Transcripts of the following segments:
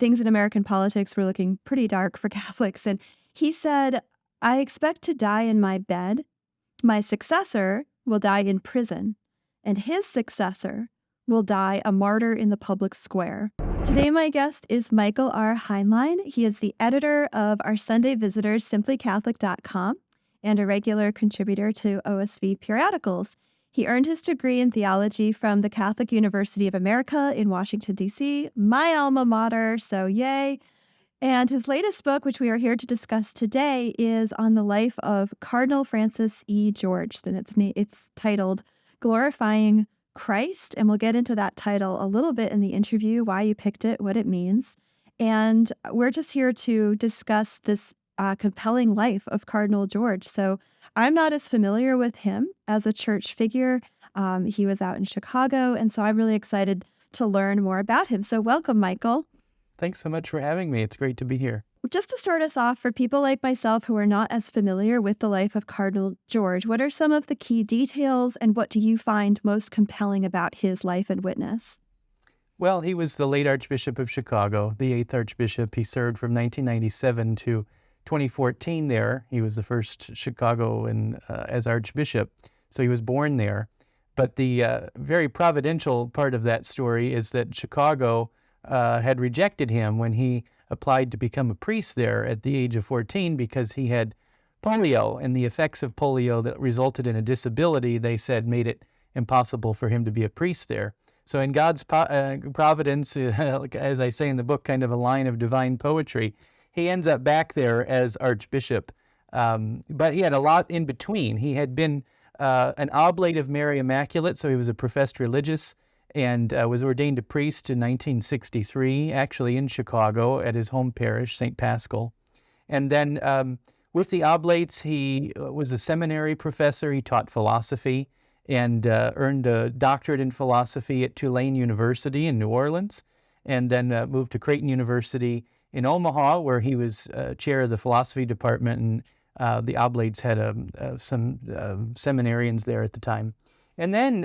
things in American politics were looking pretty dark for Catholics. And he said, I expect to die in my bed. My successor will die in prison, and his successor will die a martyr in the public square. Today, my guest is Michael R. Heinlein. He is the editor of our Sunday Visitors, simplycatholic.com, and a regular contributor to OSV periodicals. He earned his degree in theology from the Catholic University of America in Washington, D.C., my alma mater, so yay. And his latest book, which we are here to discuss today, is on the life of Cardinal Francis E. George. And it's titled Glorifying Christ. And we'll get into that title a little bit in the interview, why you picked it, what it means. And we're just here to discuss this compelling life of Cardinal George. So I'm not as familiar with him as a church figure. He was out in Chicago. And so I'm really excited to learn more about him. So welcome, Michael. Thanks so much for having me. It's great to be here. Just to start us off, for people like myself who are not as familiar with the life of Cardinal George, what are some of the key details and what do you find most compelling about his life and witness? Well, he was the late Archbishop of Chicago, the 8th Archbishop. He served from 1997 to 2014 there. He was the first Chicagoan as Archbishop, so he was born there. But the very providential part of that story is that Chicago had rejected him when he applied to become a priest there at the age of 14 because he had polio, and the effects of polio that resulted in a disability, they said, made it impossible for him to be a priest there. So in God's providence, as I say in the book, kind of a line of divine poetry, he ends up back there as Archbishop. But he had a lot in between. He had been an oblate of Mary Immaculate, so he was a professed religious, and was ordained a priest in 1963, actually in Chicago at his home parish, St. Paschal. And then with the Oblates, he was a seminary professor. He taught philosophy and earned a doctorate in philosophy at Tulane University in New Orleans, and then moved to Creighton University in Omaha, where he was chair of the philosophy department, and the Oblates had some seminarians there at the time. And then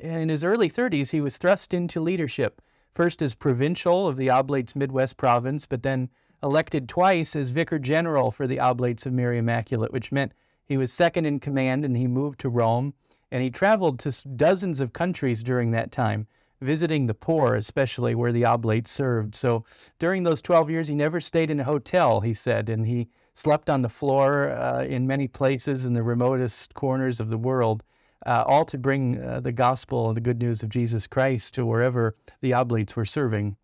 in his early 30s, he was thrust into leadership, first as provincial of the Oblates Midwest Province, but then elected twice as Vicar General for the Oblates of Mary Immaculate, which meant he was second in command, and he moved to Rome. And he traveled to dozens of countries during that time, visiting the poor, especially where the Oblates served. So during those 12 years, he never stayed in a hotel, he said, and he slept on the floor in many places in the remotest corners of the world, all to bring the gospel and the good news of Jesus Christ to wherever the Oblates were serving.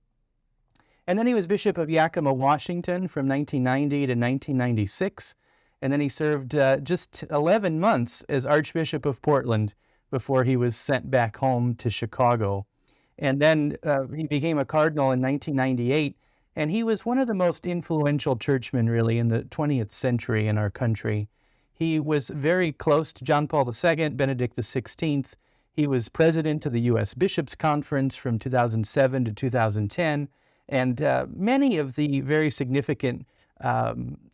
And then he was Bishop of Yakima, Washington from 1990 to 1996. And then he served just 11 months as Archbishop of Portland before he was sent back home to Chicago. And then he became a cardinal in 1998. And he was one of the most influential churchmen, really, in the 20th century in our country. He was very close to John Paul II, Benedict XVI. He was president of the U.S. Bishops' Conference from 2007 to 2010. And many of the very significant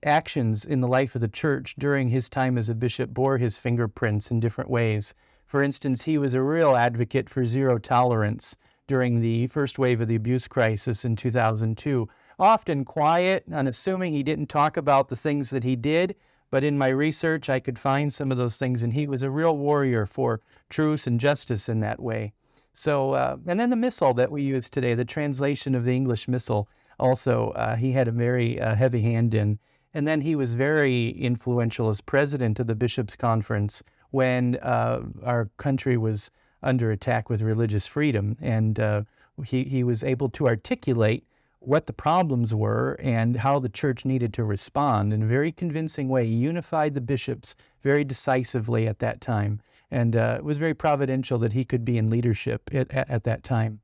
actions in the life of the church during his time as a bishop bore his fingerprints in different ways. For instance, he was a real advocate for zero tolerance during the first wave of the abuse crisis in 2002. Often quiet, unassuming. He didn't talk about the things that he did, but in my research, I could find some of those things, and he was a real warrior for truth and justice in that way. So, and then the Missal that we use today, the translation of the English Missal, also he had a very heavy hand in. And then he was very influential as president of the Bishops' Conference when our country was under attack with religious freedom. And he was able to articulate what the problems were and how the church needed to respond in a very convincing way. He unified the bishops very decisively at that time. And it was very providential that he could be in leadership at that time.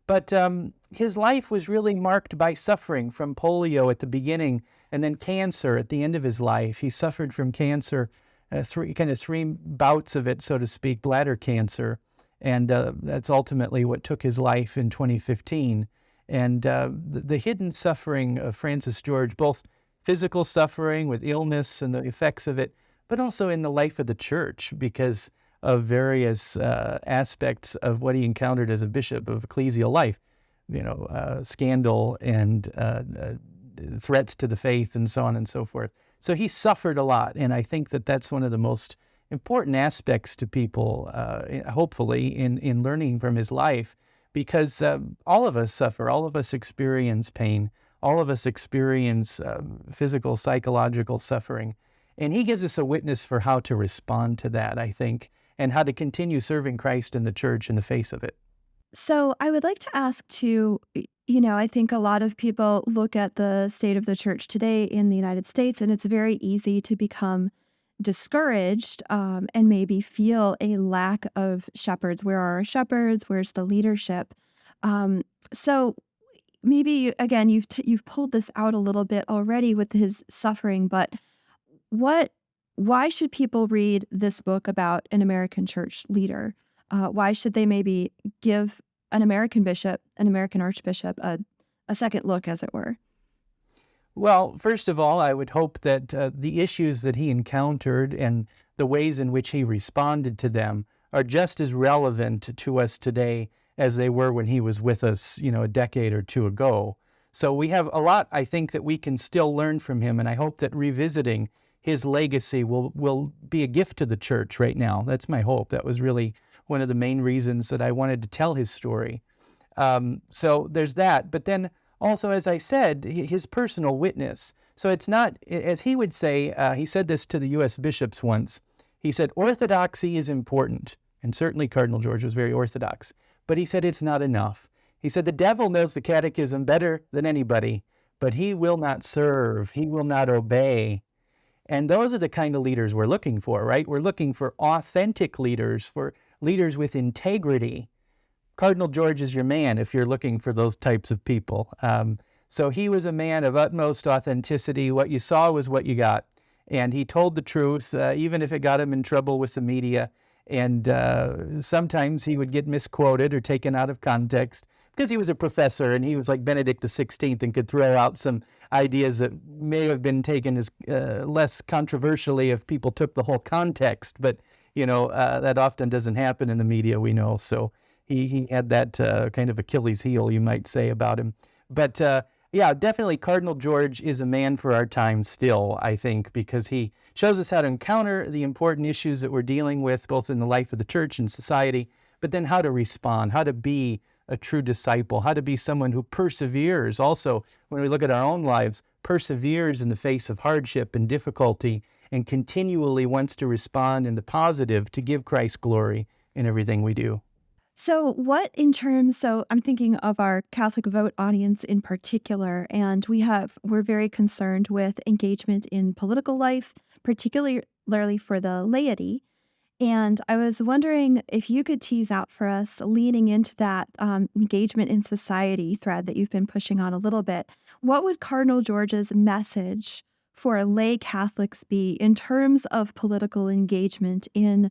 But his life was really marked by suffering from polio at the beginning and then cancer at the end of his life. He suffered from cancer, three bouts of it, so to speak, bladder cancer. And that's ultimately what took his life in 2015. And the hidden suffering of Francis George, both physical suffering with illness and the effects of it, but also in the life of the church because of various aspects of what he encountered as a bishop of ecclesial life. scandal and threats to the faith and so on and so forth. So he suffered a lot, and I think that that's one of the most important aspects to people, hopefully, in learning from his life, because all of us suffer, all of us experience pain, all of us experience physical, psychological suffering, and he gives us a witness for how to respond to that, I think, and how to continue serving Christ in the church in the face of it. So I would like to ask too, I think a lot of people look at the state of the church today in the United States, and it's very easy to become discouraged and maybe feel a lack of shepherds. Where are our shepherds? Where's the leadership? So maybe again, you've pulled this out a little bit already with his suffering, but what? Why should people read this book about an American church leader? Why should they maybe give an American bishop, an American archbishop, a second look, as it were? Well, first of all, I would hope that the issues that he encountered and the ways in which he responded to them are just as relevant to us today as they were when he was with us, a decade or two ago. So we have a lot, I think, that we can still learn from him, and I hope that revisiting his legacy will be a gift to the church right now. That's my hope. That was really one of the main reasons that I wanted to tell his story. So there's that. But then also, as I said, his personal witness. So it's not, as he would say, he said this to the U.S. bishops once. He said, orthodoxy is important. And certainly Cardinal George was very orthodox. But he said it's not enough. He said the devil knows the catechism better than anybody, but he will not serve. He will not obey. And those are the kind of leaders we're looking for, right? We're looking for authentic leaders, for leaders with integrity. Cardinal George is your man if you're looking for those types of people. So he was a man of utmost authenticity. What you saw was what you got. And he told the truth, even if it got him in trouble with the media. And sometimes he would get misquoted or taken out of context because he was a professor and he was like Benedict XVI and could throw out some ideas that may have been taken as less controversially if people took the whole context. But, that often doesn't happen in the media, we know. So he had that kind of Achilles heel, you might say, about him. But yeah, definitely Cardinal George is a man for our time still, I think, because he shows us how to encounter the important issues that we're dealing with, both in the life of the church and society, but then how to respond, how to be a true disciple, how to be someone who perseveres. Also, when we look at our own lives, perseveres in the face of hardship and difficulty and continually wants to respond in the positive to give Christ glory in everything we do. So I'm thinking of our Catholic Vote audience in particular, and we're very concerned with engagement in political life, particularly for the laity. And I was wondering if you could tease out for us, leaning into that engagement in society thread that you've been pushing on a little bit, what would Cardinal George's message for lay Catholics be in terms of political engagement in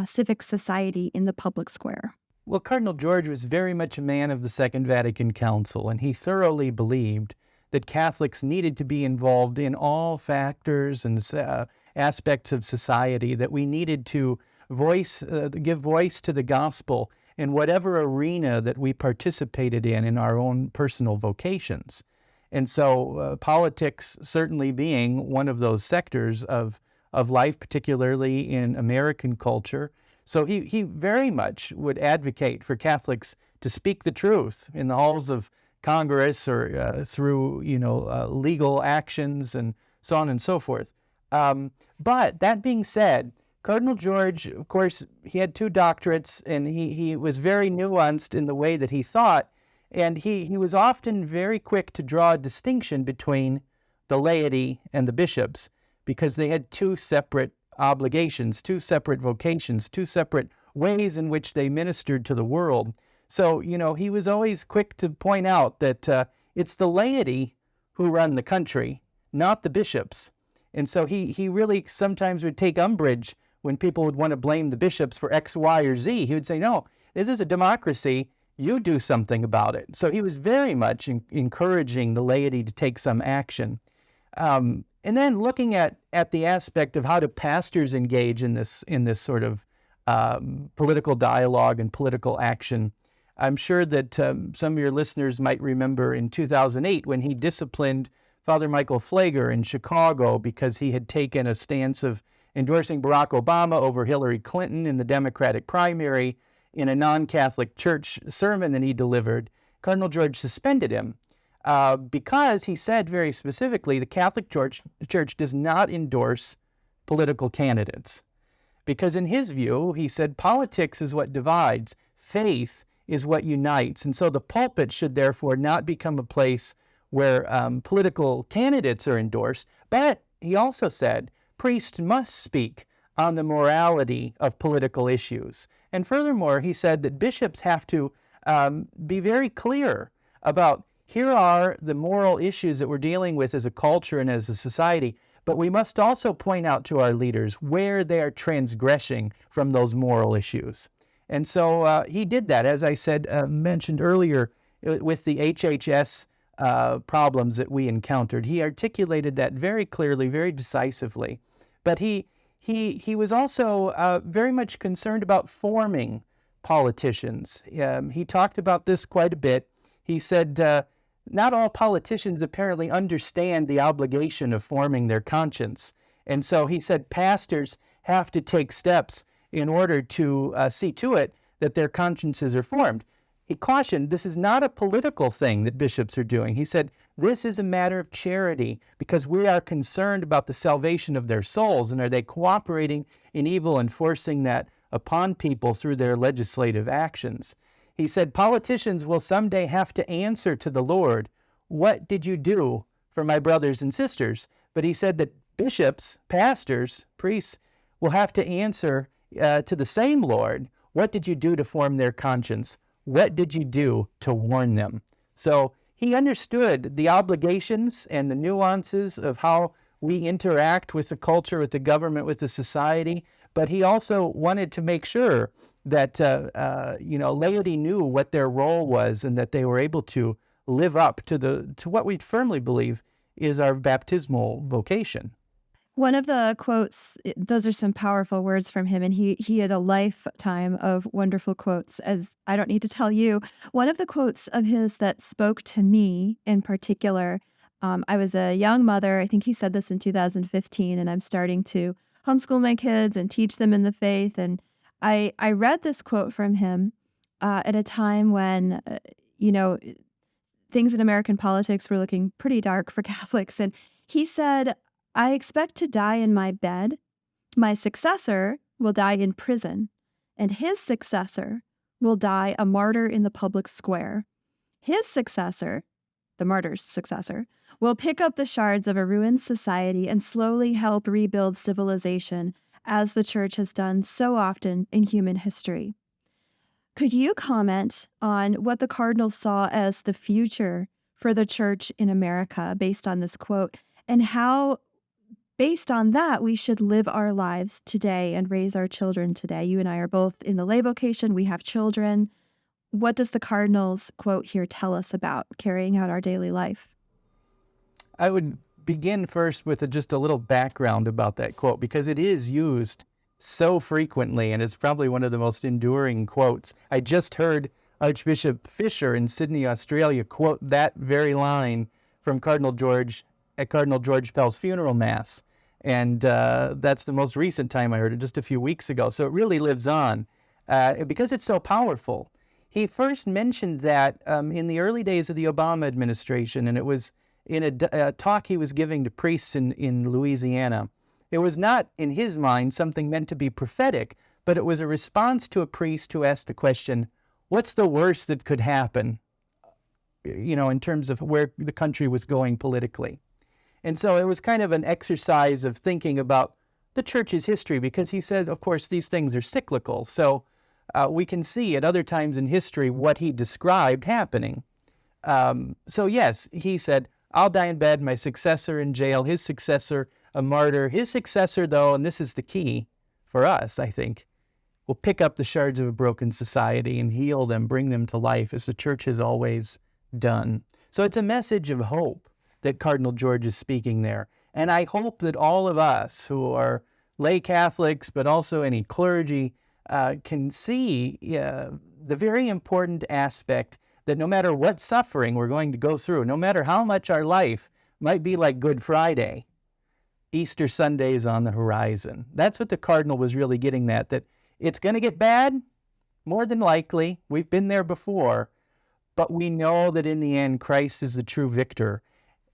civic society in the public square? Well, Cardinal George was very much a man of the Second Vatican Council, and he thoroughly believed that Catholics needed to be involved in all factors and aspects of society, that we needed to give voice to the gospel in whatever arena that we participated in our own personal vocations. And so politics certainly being one of those sectors of life, particularly in American culture. So he very much would advocate for Catholics to speak the truth in the halls of Congress or through legal actions and so on and so forth. But that being said, Cardinal George, of course, he had 2 doctorates, and he was very nuanced in the way that he thought, and he was often very quick to draw a distinction between the laity and the bishops because they had 2 separate obligations, 2 separate vocations, 2 separate ways in which they ministered to the world. So, he was always quick to point out that it's the laity who run the country, not the bishops. And so he really sometimes would take umbrage when people would want to blame the bishops for X, Y, or Z. He would say, no, this is a democracy. You do something about it. So he was very much encouraging the laity to take some action. And then looking at the aspect of how do pastors engage in this sort of political dialogue and political action, I'm sure that some of your listeners might remember in 2008 when he disciplined Father Michael Pfleger in Chicago because he had taken a stance of endorsing Barack Obama over Hillary Clinton in the Democratic primary in a non-Catholic church sermon that he delivered. Cardinal George suspended him because he said very specifically the Catholic Church does not endorse political candidates. Because in his view, he said, politics is what divides, faith is what unites. And so the pulpit should therefore not become a place where political candidates are endorsed. But he also said, priests must speak on the morality of political issues. And furthermore, he said that bishops have to be very clear about here are the moral issues that we're dealing with as a culture and as a society, but we must also point out to our leaders where they are transgressing from those moral issues. And so he did that, as I said, mentioned earlier, with the HHS problems that we encountered. He articulated that very clearly, very decisively. But he was also very much concerned about forming politicians. He talked about this quite a bit. He said, not all politicians apparently understand the obligation of forming their conscience. And so he said pastors have to take steps in order to see to it that their consciences are formed. He cautioned this is not a political thing that bishops are doing. He said this is a matter of charity because we are concerned about the salvation of their souls, and are they cooperating in evil and forcing that upon people through their legislative actions. He said politicians will someday have to answer to the Lord, what did you do for my brothers and sisters? But he said that bishops, pastors, priests will have to answer to the same Lord, what did you do to form their conscience? What did you do to warn them? So he understood the obligations and the nuances of how we interact with the culture, with the government, with the society, but he also wanted to make sure that laity knew what their role was and that they were able to live up to what we firmly believe is our baptismal vocation. One of the quotes, those are some powerful words from him, and he had a lifetime of wonderful quotes, as I don't need to tell you. One of the quotes of his that spoke to me in particular, I was a young mother. I think he said this in 2015, and I'm starting to homeschool my kids and teach them in the faith. And I read this quote from him at a time when, things in American politics were looking pretty dark for Catholics. And he said, I expect to die in my bed. My successor will die in prison, and his successor will die a martyr in the public square. His successor, the martyr's successor, will pick up the shards of a ruined society and slowly help rebuild civilization, as the church has done so often in human history. Could you comment on what the cardinal saw as the future for the church in America based on this quote, and how, based on that, we should live our lives today and raise our children today? You and I are both in the lay vocation. We have children. What does the cardinal's quote here tell us about carrying out our daily life? I would begin first with just a little background about that quote, because it is used so frequently, and it's probably one of the most enduring quotes. I just heard Archbishop Fisher in Sydney, Australia, quote that very line from Cardinal George at Cardinal George Pell's funeral mass. And that's the most recent time I heard it, just a few weeks ago. So it really lives on because it's so powerful. He first mentioned that in the early days of the Obama administration, and it was in a talk he was giving to priests in Louisiana. It was not, in his mind, something meant to be prophetic, but it was a response to a priest who asked the question, what's the worst that could happen, in terms of where the country was going politically? And so it was kind of an exercise of thinking about the church's history, because he said, of course, these things are cyclical. So we can see at other times in history what he described happening. So yes, he said, I'll die in bed, my successor in jail, his successor a martyr. His successor, though, and this is the key for us, I think, will pick up the shards of a broken society and heal them, bring them to life, as the church has always done. So it's a message of hope that Cardinal George is speaking there. And I hope that all of us who are lay Catholics, but also any clergy, can see the very important aspect that no matter what suffering we're going to go through, no matter how much our life might be like Good Friday, Easter Sunday is on the horizon. That's what the Cardinal was really getting at, that it's going to get bad, more than likely. We've been there before, but we know that in the end, Christ is the true victor.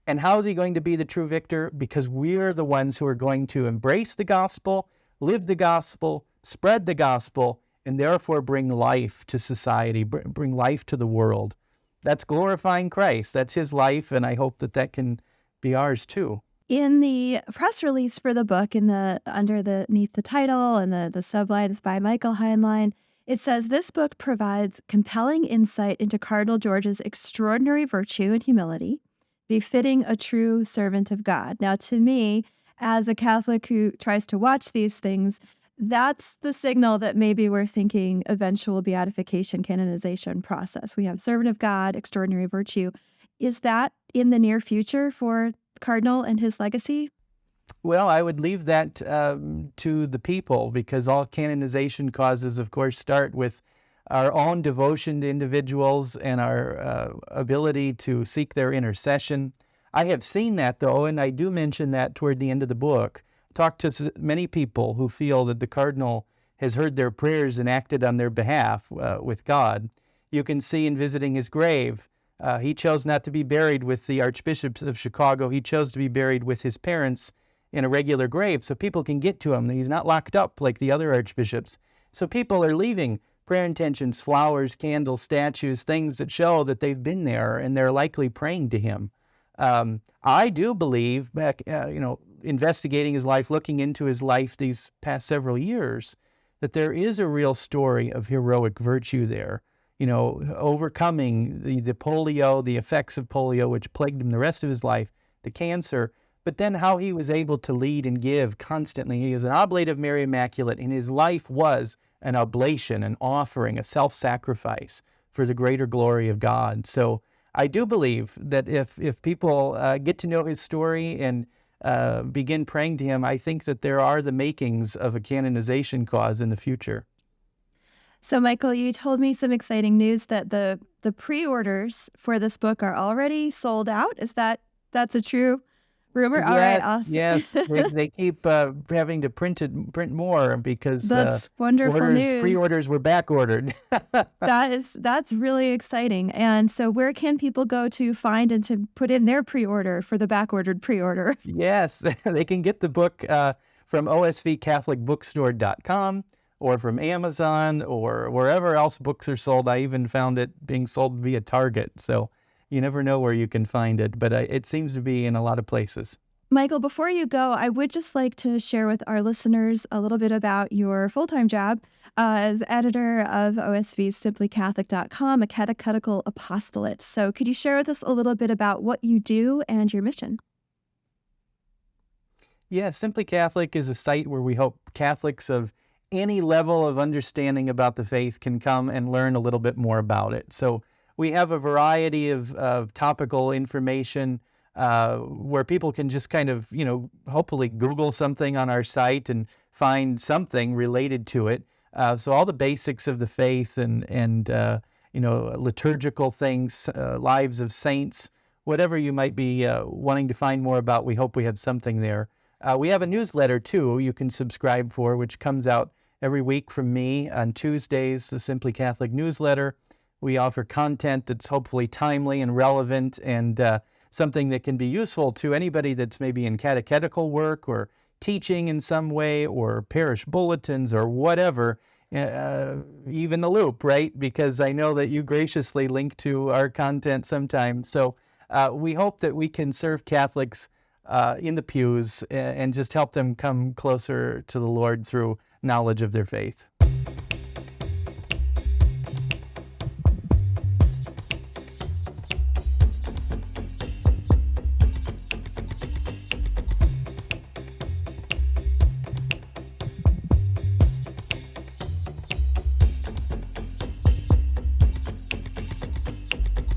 And how is he going to be the true victor? Because we're the ones who are going to embrace the gospel, live the gospel, spread the gospel, and therefore bring life to society, bring life to the world. That's glorifying Christ. That's his life, and I hope that that can be ours too. In the press release for the book, underneath the title and the sublines by Michael Heinlein, it says, this book provides compelling insight into Cardinal George's extraordinary virtue and humility, befitting a true servant of God. Now, to me, as a Catholic who tries to watch these things, that's the signal that maybe we're thinking eventual beatification, canonization process. We have servant of God, extraordinary virtue. Is that in the near future for Cardinal and his legacy? Well, I would leave that to the people, because all canonization causes, of course, start with our own devotion to individuals and our ability to seek their intercession. I have seen that, though, and I do mention that toward the end of the book. Talked to many people who feel that the Cardinal has heard their prayers and acted on their behalf with God. You can see in visiting his grave, he chose not to be buried with the archbishops of Chicago. He chose to be buried with his parents in a regular grave so people can get to him. He's not locked up like the other archbishops. So people are leaving prayer intentions, flowers, candles, statues, things that show that they've been there and they're likely praying to him. I do believe, back, investigating his life, looking into his life these past several years, that there is a real story of heroic virtue there. Overcoming the polio, the effects of polio, which plagued him the rest of his life, the cancer, but then how he was able to lead and give constantly. He is an oblate of Mary Immaculate, and his life was an oblation, an offering, a self-sacrifice for the greater glory of God. So I do believe that if people get to know his story and begin praying to him, I think that there are the makings of a canonization cause in the future. So, Michael, you told me some exciting news that the pre-orders for this book are already sold out. That's a true rumor? Yes, all right, awesome. Yes, they keep having to print more because That's wonderful news. Pre-orders were back ordered. That's really exciting. And so where can people go to find and to put in their pre-order for the back-ordered pre-order? Yes, they can get the book from osvcatholicbookstore.com or from Amazon or wherever else books are sold. I even found it being sold via Target. So you never know where you can find it, but it seems to be in a lot of places. Michael, before you go, I would just like to share with our listeners a little bit about your full-time job as editor of OSV's simplycatholic.com, a catechetical apostolate. So could you share with us a little bit about what you do and your mission? Yeah, Simply Catholic is a site where we hope Catholics of any level of understanding about the faith can come and learn a little bit more about it. So we have a variety of topical information where people can just kind of, hopefully Google something on our site and find something related to it. So all the basics of the faith and liturgical things, lives of saints, whatever you might be wanting to find more about, we hope we have something there. We have a newsletter, too, you can subscribe for, which comes out every week from me on Tuesdays, the Simply Catholic newsletter. We offer content that's hopefully timely and relevant and something that can be useful to anybody that's maybe in catechetical work or teaching in some way or parish bulletins or whatever, even the Loop, right? Because I know that you graciously link to our content sometimes. So we hope that we can serve Catholics in the pews and just help them come closer to the Lord through knowledge of their faith.